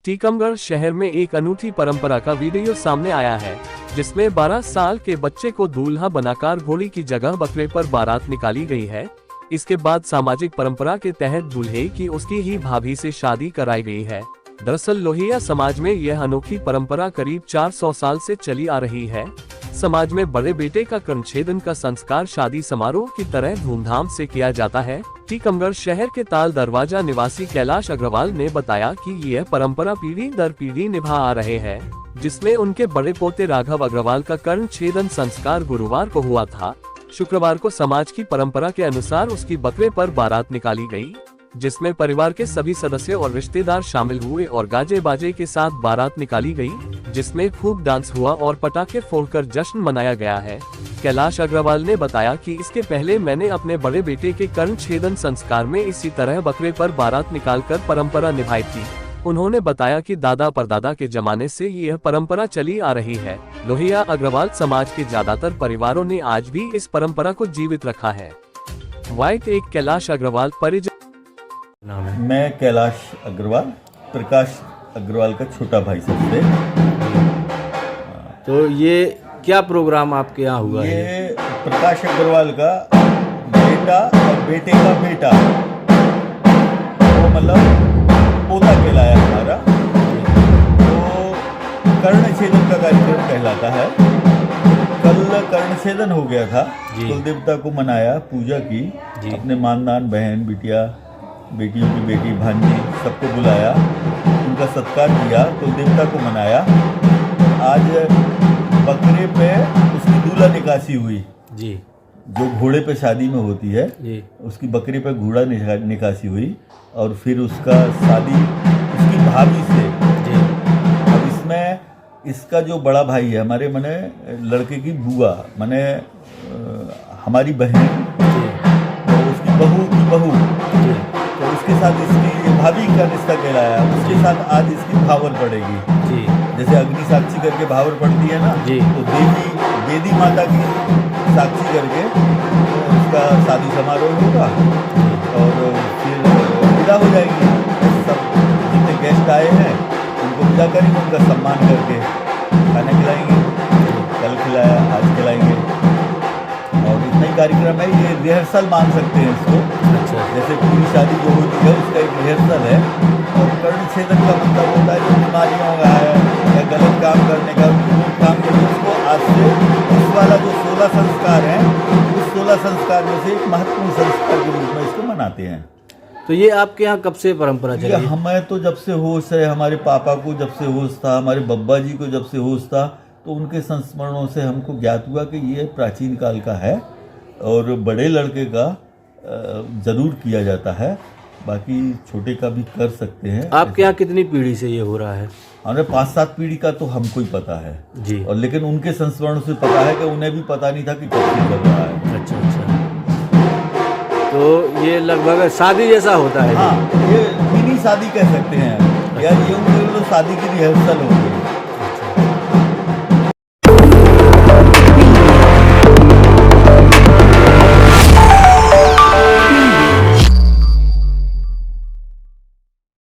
टीकमगढ़ शहर में एक अनूठी परंपरा का वीडियो सामने आया है, जिसमें 12 साल के बच्चे को दूल्हा बनाकर घोड़ी की जगह बकरे पर बारात निकाली गई है। इसके बाद सामाजिक परंपरा के तहत दूल्हे की उसकी ही भाभी से शादी कराई गई है। दरअसल लोहिया समाज में यह अनोखी परंपरा करीब 400 साल से चली आ रही है। समाज में बड़े बेटे का कर्णछेदन का संस्कार शादी समारोह की तरह धूमधाम से किया जाता है। टीकमगढ़ शहर के ताल दरवाजा निवासी कैलाश अग्रवाल ने बताया कि यह परंपरा पीढ़ी दर पीढ़ी निभा आ रहे हैं, जिसमें उनके बड़े पोते राघव अग्रवाल का कर्णछेदन संस्कार गुरुवार को हुआ था। शुक्रवार को समाज की परंपरा के अनुसार उसकी बकरे पर बारात निकाली गई, जिसमें परिवार के सभी सदस्य और रिश्तेदार शामिल हुए और गाजे बाजे के साथ बारात निकाली गई, जिसमें खूब डांस हुआ और पटाखे फोड़कर जश्न मनाया गया है। कैलाश अग्रवाल ने बताया कि इसके पहले मैंने अपने बड़े बेटे के कर्णछेदन संस्कार में इसी तरह बकरे पर बारात निकालकर परंपरा निभाई थी। उन्होंने बताया कि दादा परदादा के जमाने से यह परंपरा चली आ रही है। लोहिया अग्रवाल समाज के ज्यादातर परिवारों ने आज भी इस परंपरा को जीवित रखा है। वाइट एक कैलाश अग्रवाल परिजन नाम है। मैं कैलाश अग्रवाल, प्रकाश अग्रवाल का छोटा भाई सबसे। तो ये क्या प्रोग्राम आपके यहाँ हुआ है? ये प्रकाश अग्रवाल का बेटा और बेटे का बेटा, वो मतलब पोता कहलाया हमारा। तो कर्णछेदन का कार्यक्रम कहलाता है। कल कर्णछेदन हो गया था, कुल देवता को मनाया, पूजा की, अपने मानदान बहन बिटिया बेटियों की बेटी भांजी सबको बुलाया, उनका सत्कार किया, कुल देवता को मनाया। आज बकरे पे उसकी दूल्हा निकासी हुई जी, जो घोड़े पे शादी में होती है जी। उसकी बकरे पे घोड़ा निकासी हुई और फिर उसका शादी उसकी भाभी से जी। अब इसमें इसका जो बड़ा भाई है हमारे मने लड़के की बुआ मने हमारी बहन, तो उसकी बहू की बहू, तो उसके साथ इसकी भाभी का रिश्ता कहलाया। उसके साथ आज इसकी भावर पड़ेगी जी। जैसे अग्नि साक्षी करके भावर पड़ती है ना जी। तो देवी माता की साक्षी करके तो उसका शादी समारोह होगा और फिर विदा हो जाएगी। सब जितने गेस्ट आए हैं उनको विदा करेंगे, उनका सम्मान करके खाना खिलाएंगे। कल खिलाया, आज खिलाएंगे और इतना ही कार्यक्रम है। ये रिहर्सल मान सकते हैं इसको। अच्छा, जैसे पूरी शादी जो होती है उसका एक रिहर्सल है। और कर्णछेदन का मतलब होता है जो बीमारियों का है या गलत काम करने का काम करके उसको आज से इस वाला जो 16 संस्कार हैं उस 16 संस्कार में से एक महत्वपूर्ण संस्कार के रूप में इसको मनाते हैं। तो ये आपके यहाँ कब से परंपरा चली? हमें तो जब से होश है, हमारे पापा को जब से होश था, हमारे बब्बा जी को जब से होश था, तो उनके संस्मरणों से हमको ज्ञात हुआ कि ये प्राचीन काल का है और बड़े लड़के का जरूर किया जाता है, बाकी छोटे का भी कर सकते हैं। आपके यहाँ कितनी पीढ़ी से ये हो रहा है? हमें 5-7 पीढ़ी का तो हमको ही पता है जी, और लेकिन उनके संस्मरणों से पता है कि उन्हें भी पता नहीं था कि कब से चल रहा है। अच्छा अच्छा, तो ये लगभग शादी जैसा होता है? हाँ, ये मिनी शादी कह सकते हैं या यूं कह लो शादी की रिहर्सल हो।